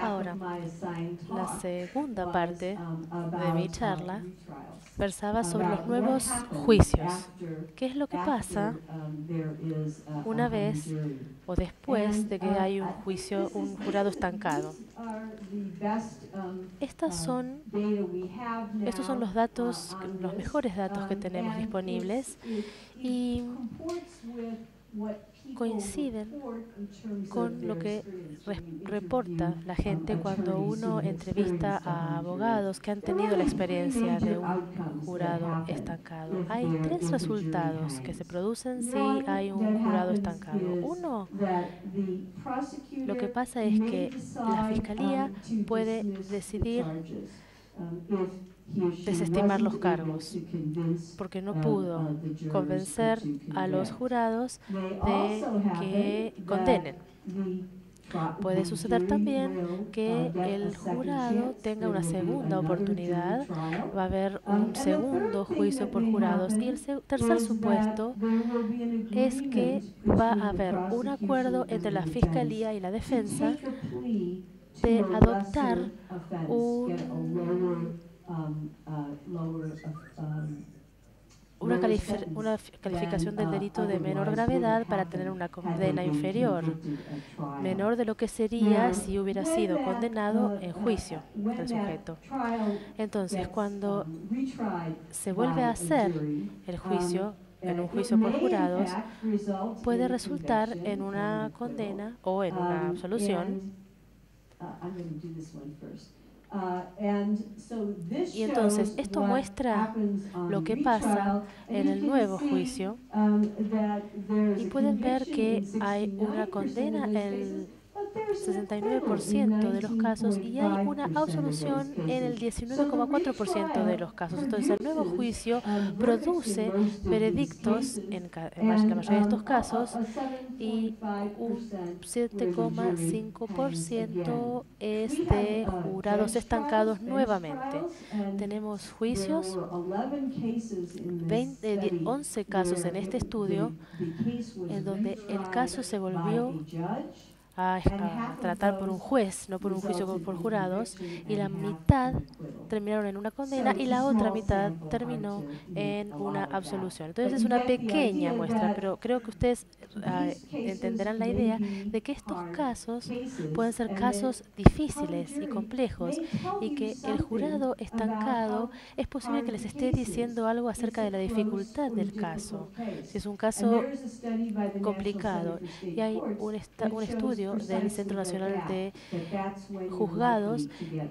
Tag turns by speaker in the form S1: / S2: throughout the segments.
S1: Ahora, la segunda parte de mi charla versaba sobre los nuevos juicios. ¿Qué es lo que pasa una vez o después de que hay un juicio, un jurado estancado? Estos son los datos, los mejores datos que tenemos disponibles y coinciden con lo que reporta la gente cuando uno entrevista a abogados que han tenido la experiencia de un jurado estancado. Hay tres resultados que se producen si hay un jurado estancado. Uno, lo que pasa es que la fiscalía puede decidir desestimar los cargos porque no pudo convencer a los jurados de que condenen. Puede suceder también que el jurado tenga una segunda oportunidad, va a haber un segundo juicio por jurados y el tercer supuesto es que va a haber un acuerdo entre la fiscalía y la defensa de adoptar una calificación del delito de menor gravedad para tener una condena inferior, menor de lo que sería si hubiera sido condenado en juicio el sujeto. Entonces, cuando se vuelve a hacer el juicio, en un juicio por jurados, puede resultar en una condena o en una absolución. Y entonces esto muestra lo que pasa en el nuevo juicio y pueden ver que hay una condena en el 69% de los casos y hay una absolución en el 19,4% de los casos. Entonces, el nuevo juicio produce veredictos en la mayoría de estos casos y un 7,5% es de jurados estancados nuevamente. Tenemos juicios, 11 casos en este estudio, en donde el caso se volvió a tratar por un juez, no por un juicio por jurados, y la mitad terminaron en una condena y la otra mitad terminó en una absolución. Entonces es una pequeña muestra, pero creo que ustedes entenderán la idea de que estos casos pueden ser casos difíciles y complejos y que el jurado estancado es posible que les esté diciendo algo acerca de la dificultad del caso, si es un caso complicado. Y hay un estudio del Centro Nacional de Juzgados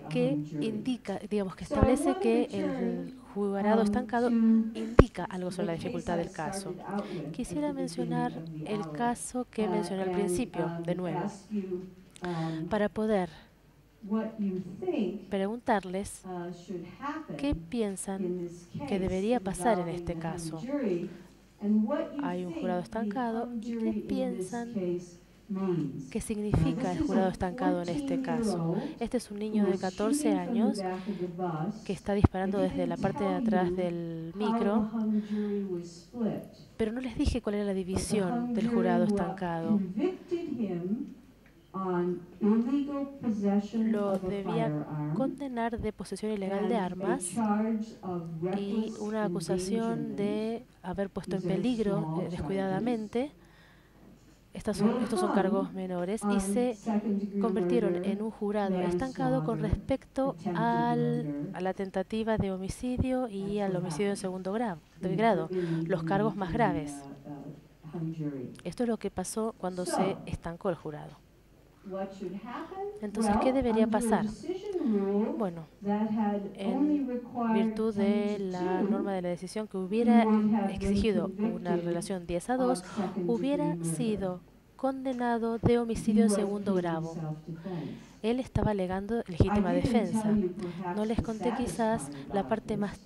S1: que indica, digamos, que establece que el jurado estancado indica algo sobre la dificultad del caso. Quisiera mencionar el caso que mencioné al principio, de nuevo, para poder preguntarles qué piensan que debería pasar en este caso. Hay un jurado estancado y qué piensan ¿qué significa el jurado estancado en este caso? Este es un niño de 14 años que está disparando desde la parte de atrás del micro, pero no les dije cuál era la división del jurado estancado. Lo debía condenar de posesión ilegal de armas y una acusación de haber puesto en peligro descuidadamente. Estos son cargos menores y se convirtieron en un jurado estancado con respecto a la tentativa de homicidio y al homicidio en segundo grado, los cargos más graves. Esto es lo que pasó cuando se estancó el jurado. Entonces, ¿qué debería pasar? Bueno, en virtud de la norma de la decisión que hubiera exigido una relación 10-2, hubiera sido condenado de homicidio en segundo grado. Él estaba alegando legítima defensa. No les conté quizás la parte más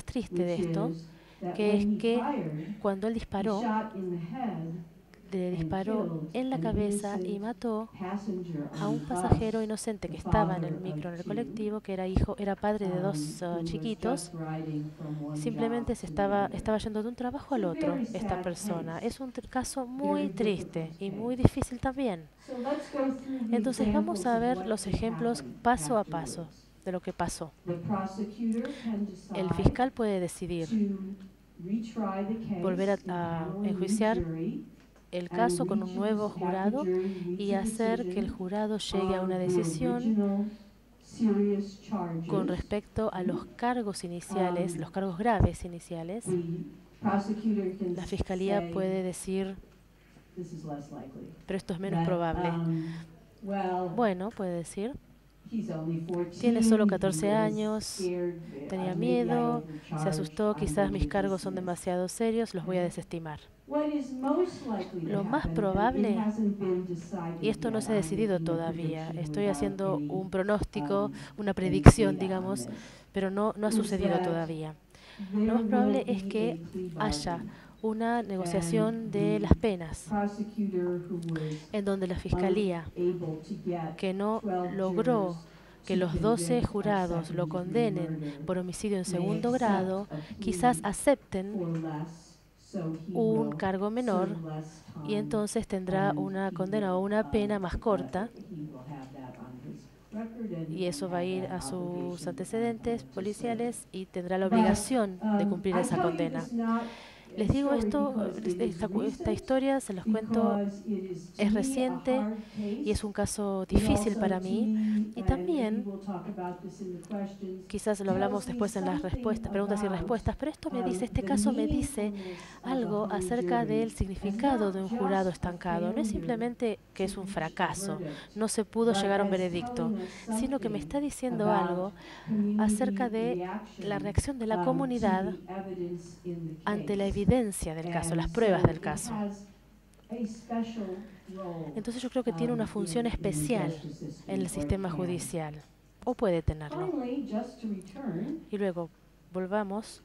S1: triste de esto, que es que cuando él disparó, le disparó en la cabeza y mató a un pasajero inocente que estaba en el micro, en el colectivo, que era padre de dos chiquitos. Simplemente estaba yendo de un trabajo al otro esta persona. Es un caso muy triste y muy difícil también. Entonces vamos a ver los ejemplos paso a paso de lo que pasó. El fiscal puede decidir volver a enjuiciar el caso con un nuevo jurado y hacer que el jurado llegue a una decisión con respecto a los cargos iniciales, los cargos graves iniciales. La fiscalía puede decir, pero esto es menos probable. Bueno, puede decir, tiene solo 14 años, tenía miedo, se asustó, quizás mis cargos son demasiado serios, los voy a desestimar. Lo más probable, y esto no se ha decidido todavía, estoy haciendo un pronóstico, una predicción, digamos, pero no ha sucedido todavía. Lo más probable es que haya una negociación de las penas, en donde la fiscalía, que no logró que los 12 jurados lo condenen por homicidio en segundo grado, quizás acepten un cargo menor y entonces tendrá una condena o una pena más corta, y eso va a ir a sus antecedentes policiales y tendrá la obligación de cumplir esa condena. Les digo esto, esta historia, se los cuento, es reciente y es un caso difícil para mí. Y también, quizás lo hablamos después en las preguntas y respuestas, pero este caso me dice algo acerca del significado de un jurado estancado. No es simplemente que es un fracaso, no se pudo llegar a un veredicto, sino que me está diciendo algo acerca de la reacción de la comunidad ante la evidencia del caso, las pruebas del caso. Entonces yo creo que tiene una función especial en el sistema judicial, o puede tenerlo. Y luego, volvamos.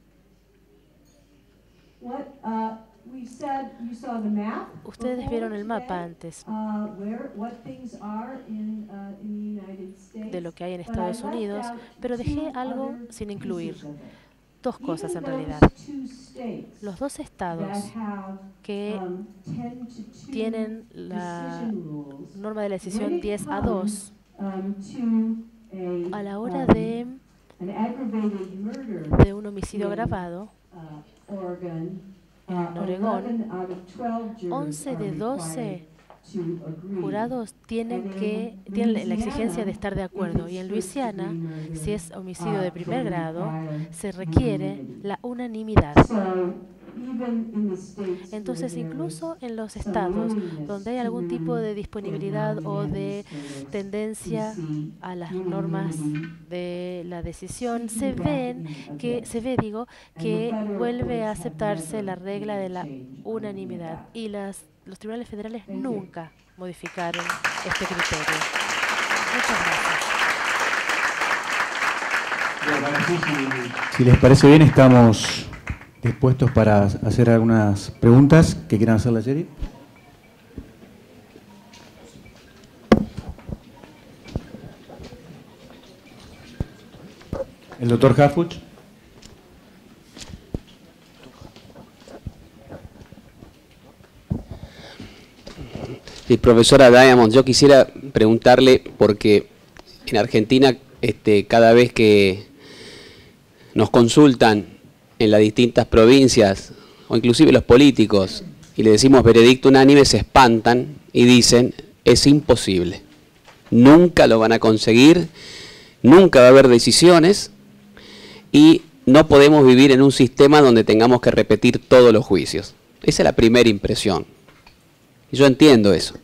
S1: Ustedes vieron el mapa antes de lo que hay en Estados Unidos, pero dejé algo sin incluir. Dos cosas en realidad. Los dos estados que tienen la norma de la decisión 10-2, a la hora de un homicidio agravado, en Oregón, 11 de 12 jurados tienen la exigencia de estar de acuerdo, y en Luisiana, si es homicidio de primer grado, se requiere la unanimidad. Entonces, incluso en los estados donde hay algún tipo de disponibilidad o de tendencia a las normas de la decisión, se ve que vuelve a aceptarse la regla de la unanimidad, y los tribunales federales nunca modificaron este criterio. Muchas gracias.
S2: Si les parece bien, estamos dispuestos para hacer algunas preguntas que quieran hacerle a Jerry. El doctor Harfuch.
S3: Sí, profesora Diamond, yo quisiera preguntarle, porque en Argentina cada vez que nos consultan en las distintas provincias, o inclusive los políticos, y le decimos veredicto unánime, se espantan y dicen, es imposible, nunca lo van a conseguir, nunca va a haber decisiones, y no podemos vivir en un sistema donde tengamos que repetir todos los juicios. Esa es la primera impresión. Y yo entiendo eso.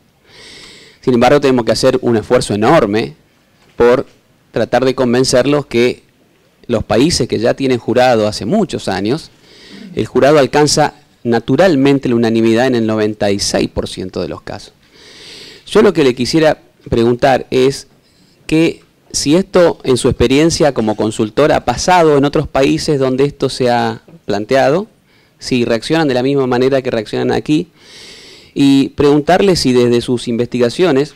S3: Sin embargo, tenemos que hacer un esfuerzo enorme por tratar de convencerlos que los países que ya tienen jurado hace muchos años, el jurado alcanza naturalmente la unanimidad en el 96% de los casos. Yo lo que le quisiera preguntar es que si esto en su experiencia como consultor ha pasado en otros países donde esto se ha planteado, si reaccionan de la misma manera que reaccionan aquí, y preguntarle si desde sus investigaciones,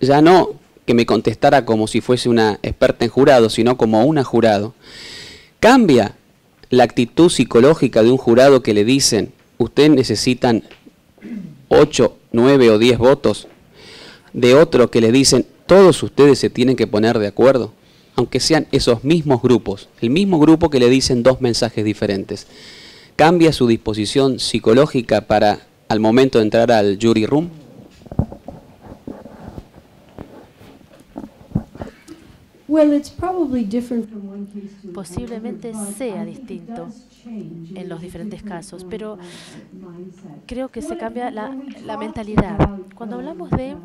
S3: ya no que me contestara como si fuese una experta en jurado, sino como una jurado, cambia la actitud psicológica de un jurado que le dicen, ustedes necesitan 8, 9 o 10 votos, de otro que le dicen, todos ustedes se tienen que poner de acuerdo, aunque sean esos mismos grupos, el mismo grupo que le dicen dos mensajes diferentes. ¿Cambia su disposición psicológica para al momento de entrar al jury room?
S1: Posiblemente sea distinto en los diferentes casos, pero creo que se cambia la mentalidad. Cuando hablamos de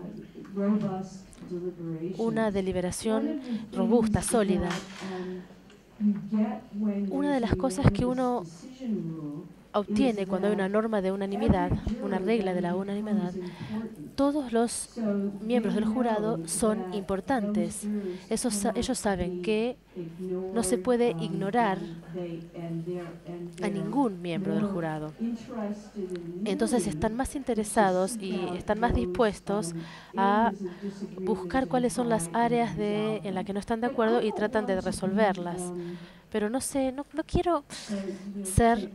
S1: una deliberación robusta, sólida, una de las cosas que uno obtiene cuando hay una norma de unanimidad, una regla de la unanimidad, todos los miembros del jurado son importantes. Ellos saben que no se puede ignorar a ningún miembro del jurado. Entonces están más interesados y están más dispuestos a buscar cuáles son las áreas en las que no están de acuerdo y tratan de resolverlas. Pero no sé, no quiero ser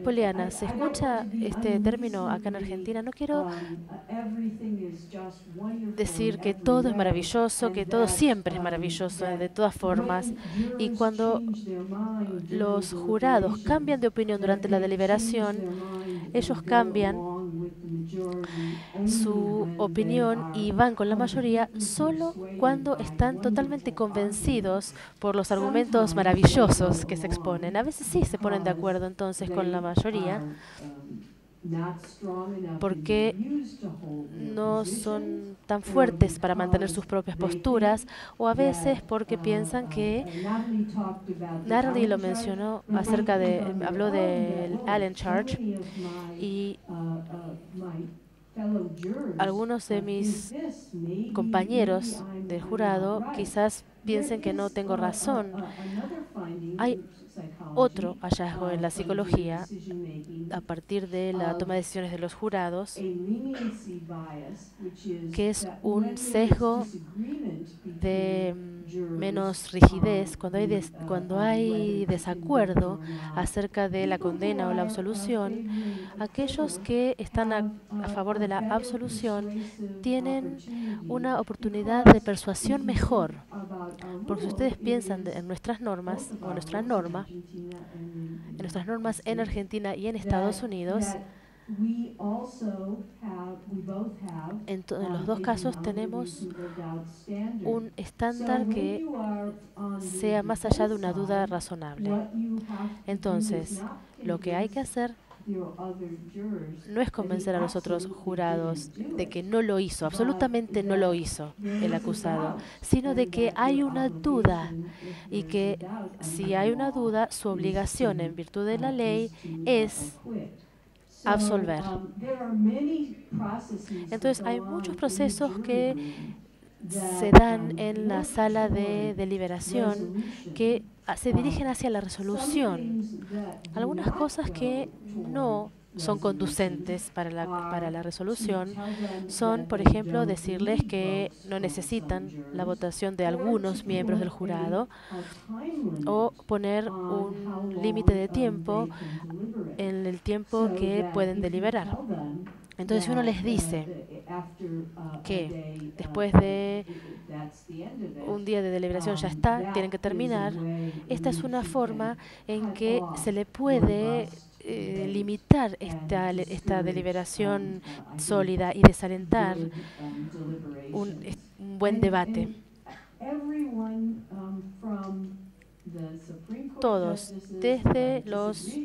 S1: poliana. Se escucha este término acá en Argentina. No quiero decir que todo es maravilloso, que todo siempre es maravilloso, de todas formas. Y cuando los jurados cambian de opinión durante la deliberación, ellos cambian su opinión y van con la mayoría solo cuando están totalmente convencidos por los argumentos maravillosos que se exponen. A veces sí se ponen de acuerdo entonces con la mayoría porque no son tan fuertes para mantener sus propias posturas, o a veces porque piensan que Natalie lo mencionó habló del Allen Charge, y algunos de mis compañeros del jurado quizás piensen que no tengo razón. Hay otro hallazgo en la psicología a partir de la toma de decisiones de los jurados, que es un sesgo de menos rigidez. Cuando hay desacuerdo acerca de la condena o la absolución, aquellos que están a favor de la absolución tienen una oportunidad de persuasión mejor. Porque si ustedes piensan en nuestras normas, o nuestra norma, en nuestras normas en Argentina y en Estados Unidos, en los dos casos tenemos un estándar que sea más allá de una duda razonable. Entonces, lo que hay que hacer no es convencer a los otros jurados de que no lo hizo, absolutamente no lo hizo el acusado, sino de que hay una duda y que si hay una duda, su obligación en virtud de la ley es absolver. Entonces hay muchos procesos que se dan en la sala de deliberación que se dirigen hacia la resolución. Algunas cosas que no son conducentes para la resolución son, por ejemplo, decirles que no necesitan la votación de algunos miembros del jurado, o poner un límite de tiempo en el tiempo que pueden deliberar. Entonces, si uno les dice que después de un día de deliberación ya está, tienen que terminar, esta es una forma en que se le puede limitar esta deliberación sólida y desalentar un buen debate. Todos, desde los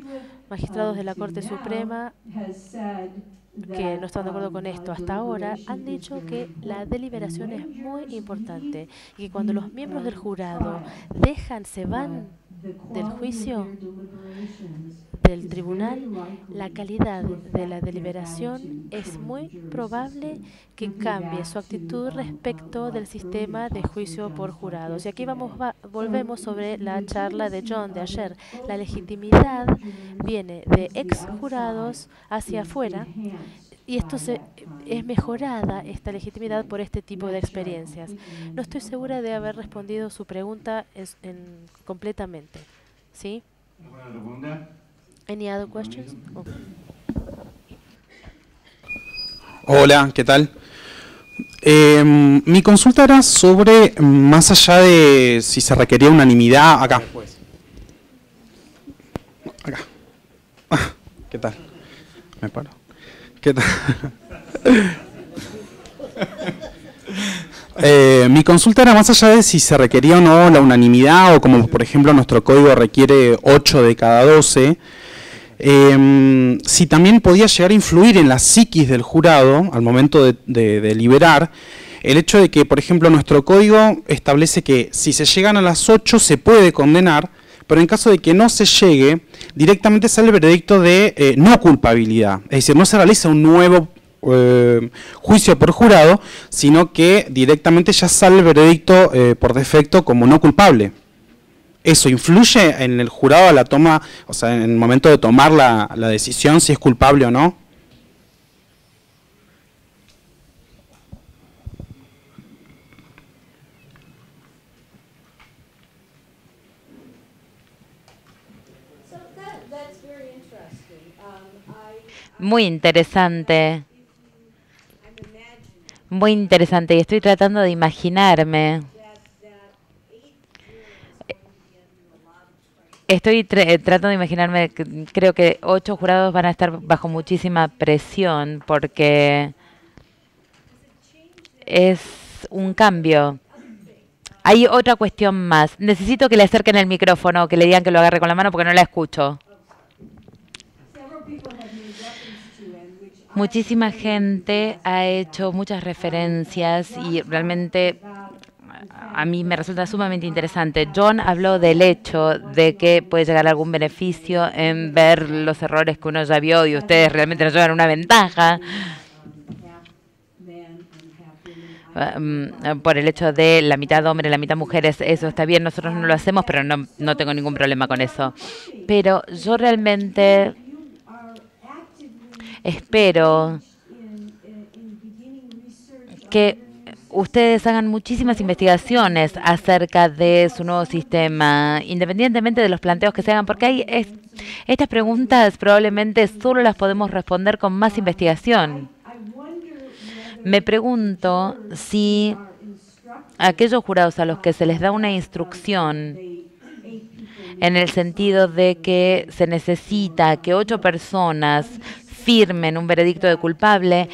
S1: magistrados de la Corte Suprema, que no están de acuerdo con esto hasta ahora, han dicho que la deliberación es muy importante y que cuando los miembros del jurado se van del juicio del tribunal, la calidad de la deliberación, es muy probable que cambie su actitud respecto del sistema de juicio por jurados. Y aquí volvemos sobre la charla de John de ayer. La legitimidad viene de ex jurados hacia afuera, y esto es mejorada, esta legitimidad, por este tipo de experiencias. No estoy segura de haber respondido su pregunta completamente. ¿Sí?
S2: ¿Alguna otra pregunta?
S1: Any other questions? Oh.
S4: Hola, ¿qué tal? Mi consulta era sobre, más allá de si se requería unanimidad, acá. Acá. ¿Qué tal? Me paro. ¿Qué tal? Mi consulta era más allá de si se requería o no la unanimidad, o como por ejemplo nuestro código requiere 8 de cada 12, si también podía llegar a influir en la psiquis del jurado al momento de deliberar el hecho de que, por ejemplo, nuestro código establece que si se llegan a las 8 se puede condenar, pero en caso de que no se llegue, directamente sale el veredicto de no culpabilidad, es decir, no se realiza un nuevo juicio por jurado, sino que directamente ya sale el veredicto por defecto como no culpable. ¿Eso influye en el jurado a la toma, o sea, en el momento de tomar la decisión si es culpable o no?
S5: Muy interesante. Muy interesante. Y estoy tratando de imaginarme. Estoy tratando de imaginarme, creo que 8 jurados van a estar bajo muchísima presión porque es un cambio. Hay otra cuestión más. Necesito que le acerquen el micrófono, que le digan que lo agarre con la mano porque no la escucho. Muchísima gente ha hecho muchas referencias y realmente a mí me resulta sumamente interesante. John habló del hecho de que puede llegar algún beneficio en ver los errores que uno ya vio y ustedes realmente nos llevan una ventaja por el hecho de la mitad hombres, la mitad mujeres. Eso está bien, nosotros no lo hacemos, pero no tengo ningún problema con eso. Pero yo realmente espero que ustedes hagan muchísimas investigaciones acerca de su nuevo sistema, independientemente de los planteos que se hagan, porque estas preguntas probablemente solo las podemos responder con más investigación. Me pregunto si aquellos jurados a los que se les da una instrucción en el sentido de que se necesita que 8 personas firmen un veredicto de culpable,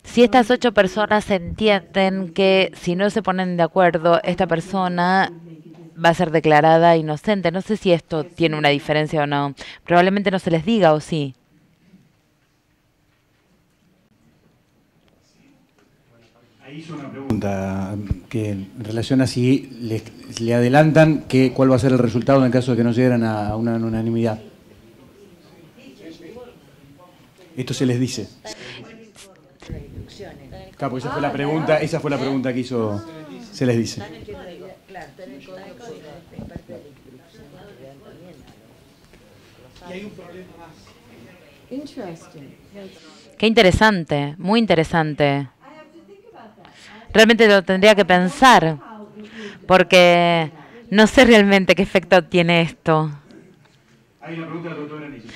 S5: si estas 8 personas entienden que si no se ponen de acuerdo, esta persona va a ser declarada inocente. No sé si esto tiene una diferencia o no. Probablemente no se les diga, ¿o sí?
S2: Ahí hizo una pregunta que en relación a si le adelantan cuál va a ser el resultado en el caso de que no lleguen a una unanimidad. Esto se les dice. Claro, porque esa fue la pregunta que hizo, se les dice.
S5: Qué interesante, muy interesante. Realmente lo tendría que pensar, porque no sé realmente qué efecto tiene esto.
S2: Hay una pregunta de la doctora Nishi.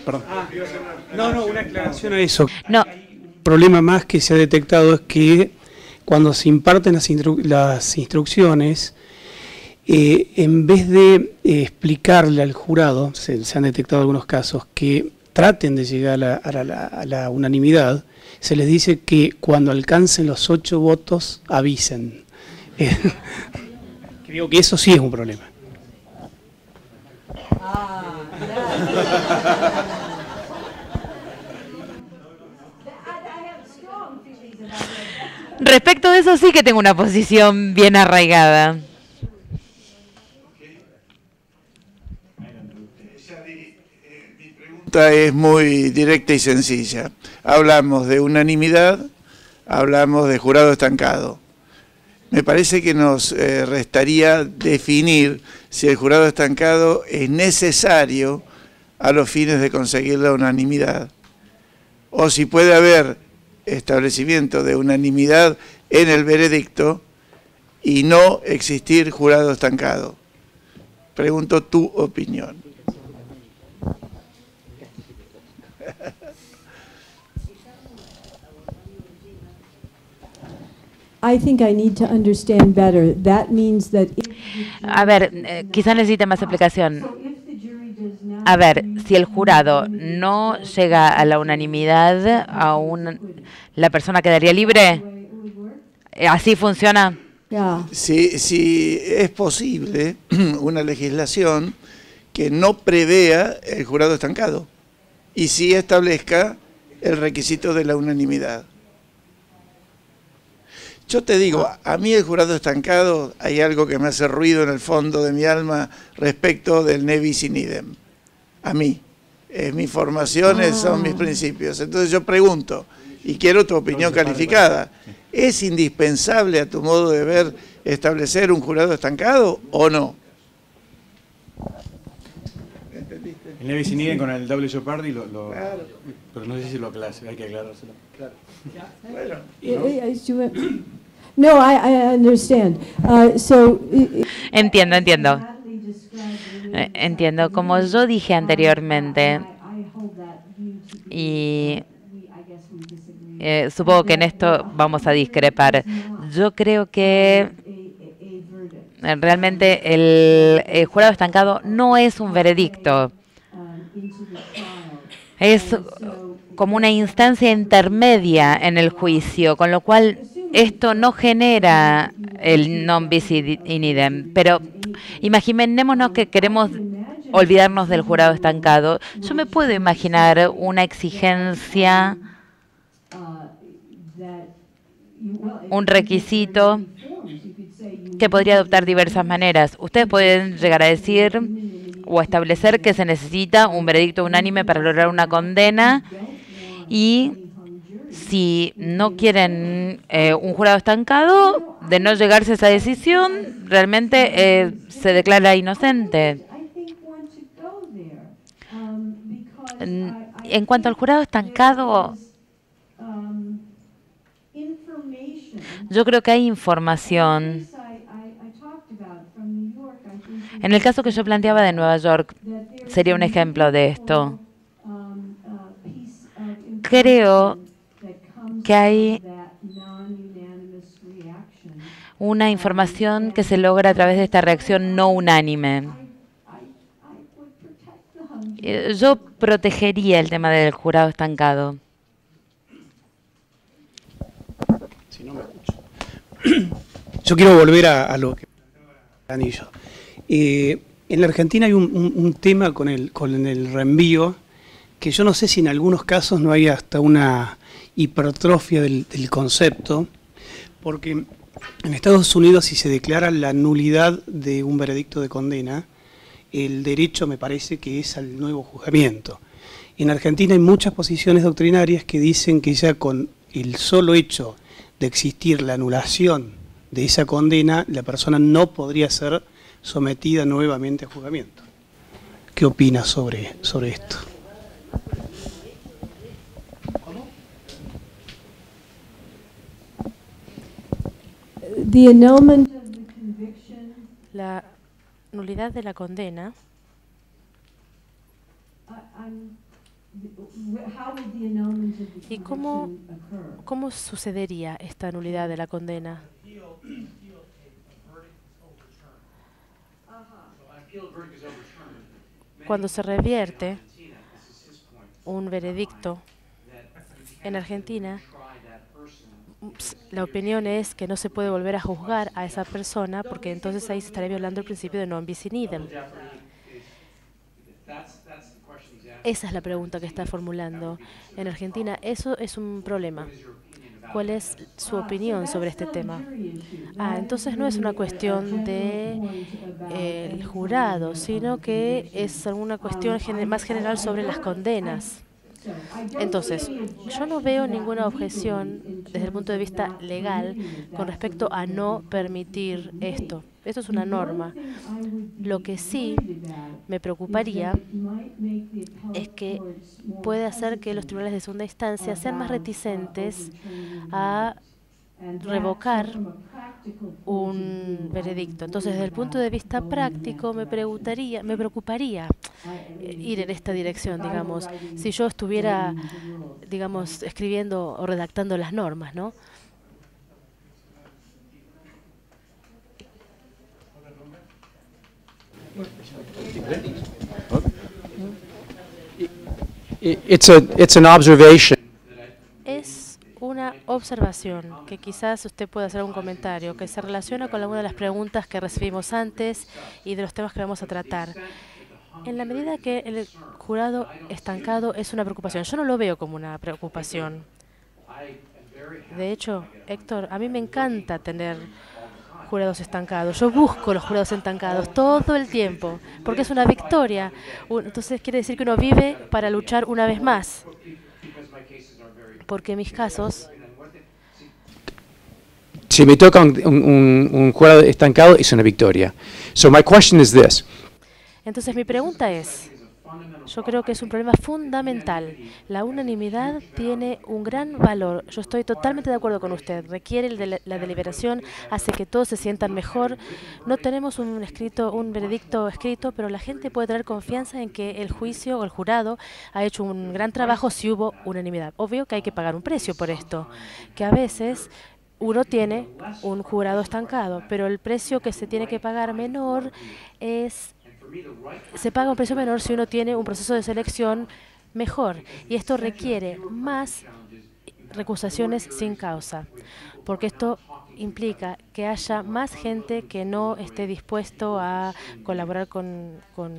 S4: Perdón.
S6: No, una aclaración a eso.
S5: No.
S6: El problema más que se ha detectado es que cuando se imparten las instrucciones, en vez de explicarle al jurado, se han detectado algunos casos, que traten de llegar a la unanimidad, se les dice que cuando alcancen los 8 votos, avisen. Creo que eso sí es un problema.
S5: Respecto de eso sí que tengo una posición bien arraigada.
S7: Mi pregunta es muy directa y sencilla. Hablamos de unanimidad, hablamos de jurado estancado. Me parece que nos restaría definir si el jurado estancado es necesario a los fines de conseguir la unanimidad, o si puede haber establecimiento de unanimidad en el veredicto y no existir jurado estancado. Pregunto tu opinión.
S8: I think I need to understand better. That means that
S5: A ver, quizás necesite más explicación. A ver, si el jurado no llega a la unanimidad, ¿la persona quedaría libre? ¿Así funciona?
S7: Si es posible una legislación que no prevea el jurado estancado y sí establezca el requisito de la unanimidad. Yo te digo, a mí el jurado estancado, hay algo que me hace ruido en el fondo de mi alma respecto del ne bis in idem. A mí. Mis formaciones son mis principios. Entonces yo pregunto, y quiero tu opinión calificada, ¿es indispensable, a tu modo de ver, establecer un jurado estancado o no?
S2: ¿Entendiste? El ne bis in idem con el doble jeopardy, claro. Pero no sé si lo hay que aclarárselo. Claro.
S7: Bueno,
S8: no, I understand.
S5: Entiendo. Entiendo. Como yo dije anteriormente, y supongo que en esto vamos a discrepar. Yo creo que realmente el jurado estancado no es un veredicto. Es como una instancia intermedia en el juicio, con lo cual esto no genera el non bis in idem. Pero imaginémonos que queremos olvidarnos del jurado estancado. Yo me puedo imaginar una exigencia, un requisito que podría adoptar diversas maneras. Ustedes pueden llegar a decir o establecer que se necesita un veredicto unánime para lograr una condena, y si no quieren un jurado estancado, de no llegarse a esa decisión, realmente se declara inocente. En cuanto al jurado estancado, yo creo que hay información. En el caso que yo planteaba de Nueva York, sería un ejemplo de esto. Creo que hay una información que se logra a través de esta reacción no unánime. Yo protegería el tema del jurado estancado.
S6: Si no me escucho. Yo quiero volver a lo que anillo. En la Argentina hay un tema con el reenvío, que yo no sé si en algunos casos no hay hasta una hipertrofia del concepto, porque en Estados Unidos, si se declara la nulidad de un veredicto de condena, el derecho me parece que es al nuevo juzgamiento. En Argentina hay muchas posiciones doctrinarias que dicen que ya con el solo hecho de existir la anulación de esa condena, la persona no podría ser sometida nuevamente a juzgamiento. ¿Qué opinas sobre esto?
S1: La nulidad de la condena. ¿Y cómo sucedería esta nulidad de la condena? Cuando se revierte un veredicto en Argentina, la opinión es que no se puede volver a juzgar a esa persona, porque entonces ahí se estaría violando el principio de non bis in idem. Esa es la pregunta que está formulando. En Argentina eso es un problema. cuál es su opinión sobre este tema. Entonces no es una cuestión de el jurado, sino que es una cuestión más general sobre las condenas. Entonces, yo no veo ninguna objeción desde el punto de vista legal con respecto a no permitir esto. Esto es una norma. Lo que sí me preocuparía es que puede hacer que los tribunales de segunda instancia sean más reticentes a revocar un veredicto. Entonces, desde el punto de vista práctico, me preocuparía ir en esta dirección, digamos, si yo estuviera, digamos, escribiendo o redactando las normas, ¿no?
S9: It's an observation.
S1: Es una observación que quizás usted pueda hacer un comentario que se relaciona con alguna de las preguntas que recibimos antes y de los temas que vamos a tratar. En la medida que el jurado estancado es una preocupación, yo no lo veo como una preocupación. De hecho, Héctor, a mí me encanta tener jurados estancados. Yo busco los jurados estancados todo el tiempo, porque es una victoria. Entonces quiere decir que uno vive para luchar una vez más. Porque mis casos...
S9: Si me toca un jurado estancado, es una victoria. So my question is this.
S1: Entonces mi pregunta es, yo creo que es un problema fundamental. La unanimidad tiene un gran valor. Yo estoy totalmente de acuerdo con usted. Requiere la deliberación, hace que todos se sientan mejor. No tenemos un veredicto escrito, pero la gente puede tener confianza en que el juicio o el jurado ha hecho un gran trabajo si hubo unanimidad. Obvio que hay que pagar un precio por esto, que a veces uno tiene un jurado estancado, pero el precio que se tiene que pagar menor se paga un precio menor si uno tiene un proceso de selección mejor. Y esto requiere más recusaciones sin causa, porque esto implica que haya más gente que no esté dispuesto a colaborar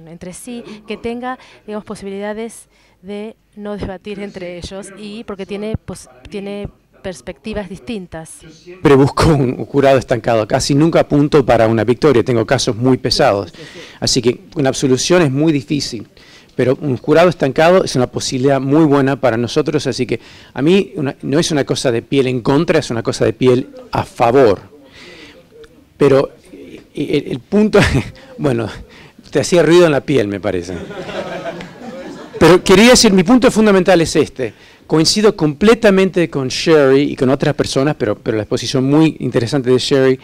S1: entre sí, que tenga, digamos, posibilidades de no debatir entre ellos y porque tiene perspectivas distintas.
S9: Siempre busco un jurado estancado, casi nunca apunto para una victoria, tengo casos muy pesados, así que una absolución es muy difícil, pero un jurado estancado es una posibilidad muy buena para nosotros, así que a mí no es una cosa de piel en contra, es una cosa de piel a favor. Pero el punto, bueno, te hacía ruido en la piel, me parece. Pero quería decir, mi punto fundamental es este. Coincido completamente con Sherry y con otras personas, pero la exposición muy interesante de Sherry,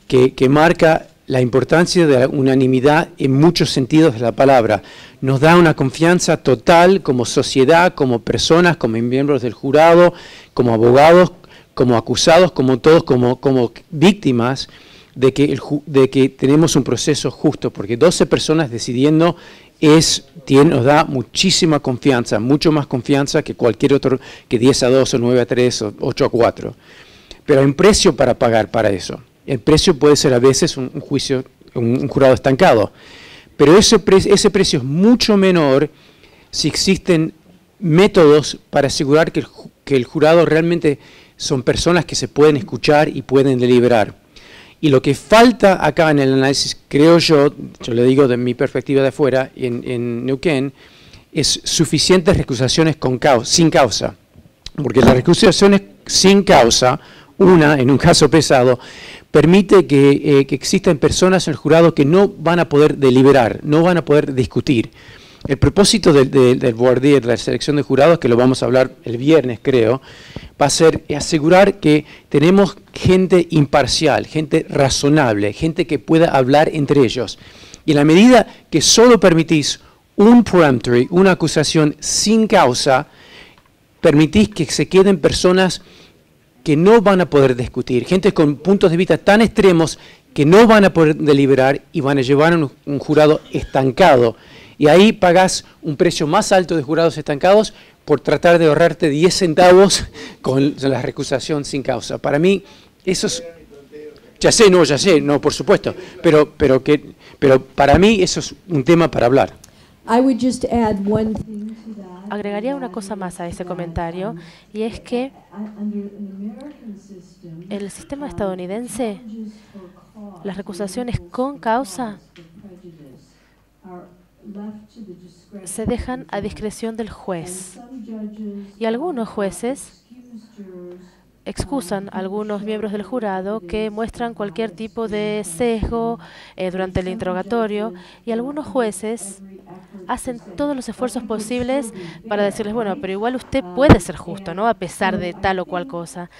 S9: que marca la importancia de la unanimidad en muchos sentidos de la palabra. Nos da una confianza total como sociedad, como personas, como miembros del jurado, como abogados, como acusados, como todos, como víctimas, de que tenemos un proceso justo, porque 12 personas decidiendo nos da muchísima confianza, mucho más confianza que cualquier otro, que 10-2 o 9-3 o 8-4. Pero hay un precio para pagar para eso. El precio puede ser a veces un juicio, un jurado estancado. Pero ese precio es mucho menor si existen métodos para asegurar que el jurado realmente son personas que se pueden escuchar y pueden deliberar. Y lo que falta acá en el análisis, creo yo le digo de mi perspectiva de afuera, en Neuquén, es suficientes recusaciones sin causa. Porque las recusaciones sin causa, en un caso pesado, permite que existan personas en el jurado que no van a poder deliberar, no van a poder discutir. El propósito del voir dire, de la selección de jurados, que lo vamos a hablar el viernes, creo, va a ser asegurar que tenemos gente imparcial, gente razonable, gente que pueda hablar entre ellos. Y en la medida que solo permitís un peremptory, una acusación sin causa, permitís que se queden personas que no van a poder discutir, gente con puntos de vista tan extremos que no van a poder deliberar y van a llevar a un jurado estancado. Y ahí pagás un precio más alto de jurados estancados por tratar de ahorrarte 10 centavos con la recusación sin causa. Para mí, eso es... Ya sé, por supuesto. Pero para mí eso es un tema para hablar.
S8: I would just add one thing to that.
S1: agregaría una cosa más a ese comentario, y es que en el sistema estadounidense las recusaciones con causa se dejan a discreción del juez. Y algunos jueces excusan a algunos miembros del jurado que muestran cualquier tipo de sesgo durante el interrogatorio, y algunos jueces hacen todos los esfuerzos posibles para decirles, bueno, pero igual usted puede ser justo, ¿no?, a pesar de tal o cual cosa.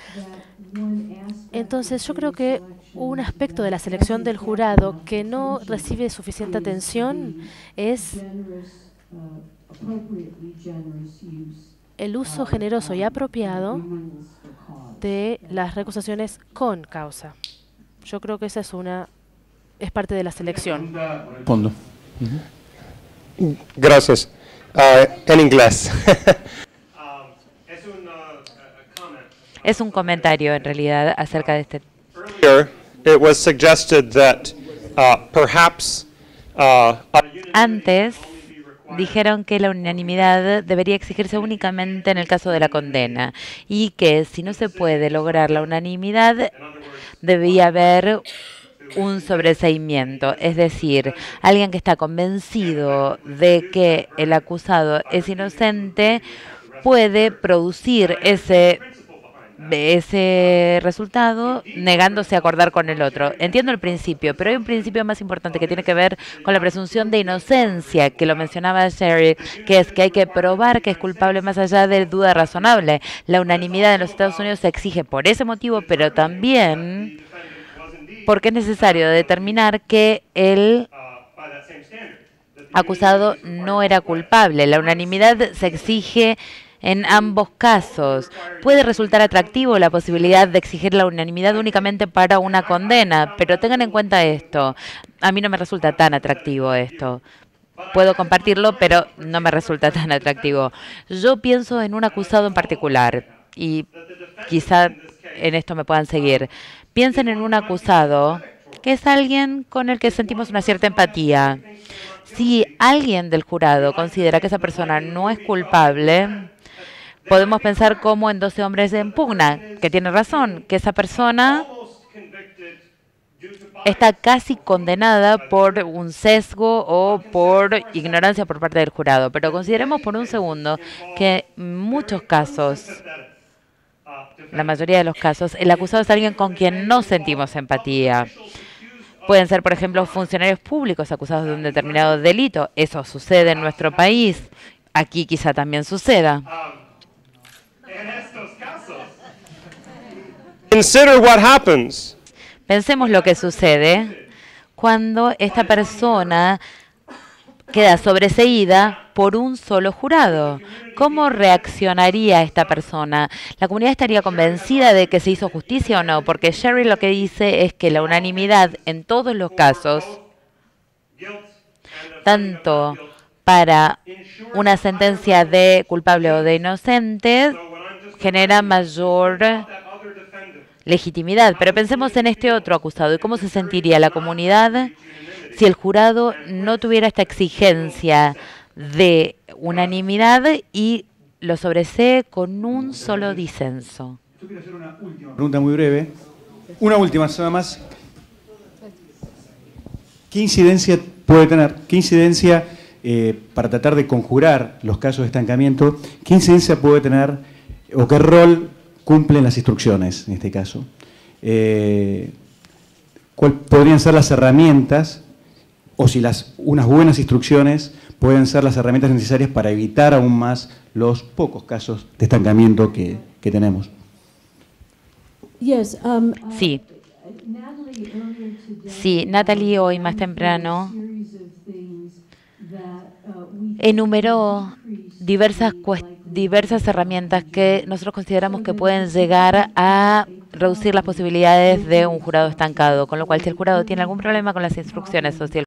S1: Entonces yo creo que un aspecto de la selección del jurado que no recibe suficiente atención es el uso generoso y apropiado de las recusaciones con causa. Yo creo que esa es parte de la selección.
S2: Fondo.
S10: Gracias. En inglés.
S5: Es un comentario, en realidad, acerca de este.
S10: It was suggested that perhaps
S5: Antes dijeron que la unanimidad debería exigirse únicamente en el caso de la condena, y que si no se puede lograr la unanimidad, debía haber un sobreseimiento, es decir, alguien que está convencido de que el acusado es inocente puede producir ese resultado negándose a acordar con el otro. Entiendo el principio, pero hay un principio más importante que tiene que ver con la presunción de inocencia, que lo mencionaba Sherry, que es que hay que probar que es culpable más allá de duda razonable. La unanimidad en los Estados Unidos se exige por ese motivo, pero también porque es necesario determinar que el acusado no era culpable. La unanimidad se exige en ambos casos. Puede resultar atractivo la posibilidad de exigir la unanimidad únicamente para una condena, pero tengan en cuenta esto. A mí no me resulta tan atractivo esto. Puedo compartirlo, pero no me resulta tan atractivo. Yo pienso en un acusado en particular, y quizá en esto me puedan seguir. Piensen en un acusado que es alguien con el que sentimos una cierta empatía. Si alguien del jurado considera que esa persona no es culpable, podemos pensar como en 12 hombres en pugna, que tiene razón, que esa persona está casi condenada por un sesgo o por ignorancia por parte del jurado. Pero consideremos por un segundo que en muchos casos, la mayoría de los casos, el acusado es alguien con quien no sentimos empatía. Pueden ser, por ejemplo, funcionarios públicos acusados de un determinado delito. Eso sucede en nuestro país. Aquí quizá también suceda.
S10: consider what happens.
S5: Pensemos lo que sucede cuando esta persona queda sobreseída por un solo jurado. ¿Cómo reaccionaría esta persona? ¿La comunidad estaría convencida de que se hizo justicia o no? Porque Sherry lo que dice es que la unanimidad en todos los casos, tanto para una sentencia de culpable o de inocente, genera mayor legitimidad. Pero pensemos en este otro acusado y cómo se sentiría la comunidad si el jurado no tuviera esta exigencia de unanimidad y lo sobresee con un solo disenso.
S2: Yo quiero hacer una última pregunta muy breve. Una última, nada más. ¿Qué incidencia puede tener? ¿Qué incidencia, para tratar de conjurar los casos de estancamiento, qué incidencia puede tener o qué rol cumplen las instrucciones en este caso? ¿Cuáles podrían ser las herramientas o si unas buenas instrucciones pueden ser las herramientas necesarias para evitar aún más los pocos casos de estancamiento que tenemos?
S5: Sí. Sí, Natalie hoy más temprano enumeró diversas herramientas que nosotros consideramos que pueden llegar a reducir las posibilidades de un jurado estancado, con lo cual si el jurado tiene algún problema con las instrucciones o si el